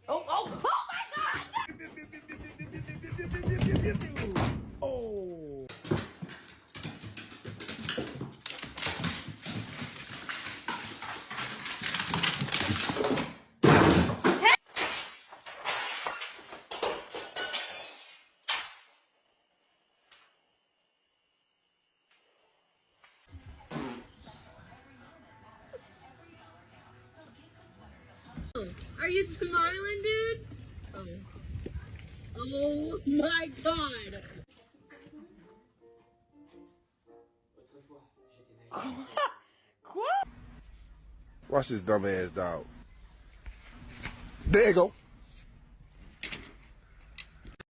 Oh, oh, oh my God! Oh. Are you smiling, dude? Oh. Oh my God. Watch this dumb ass dog. There you go.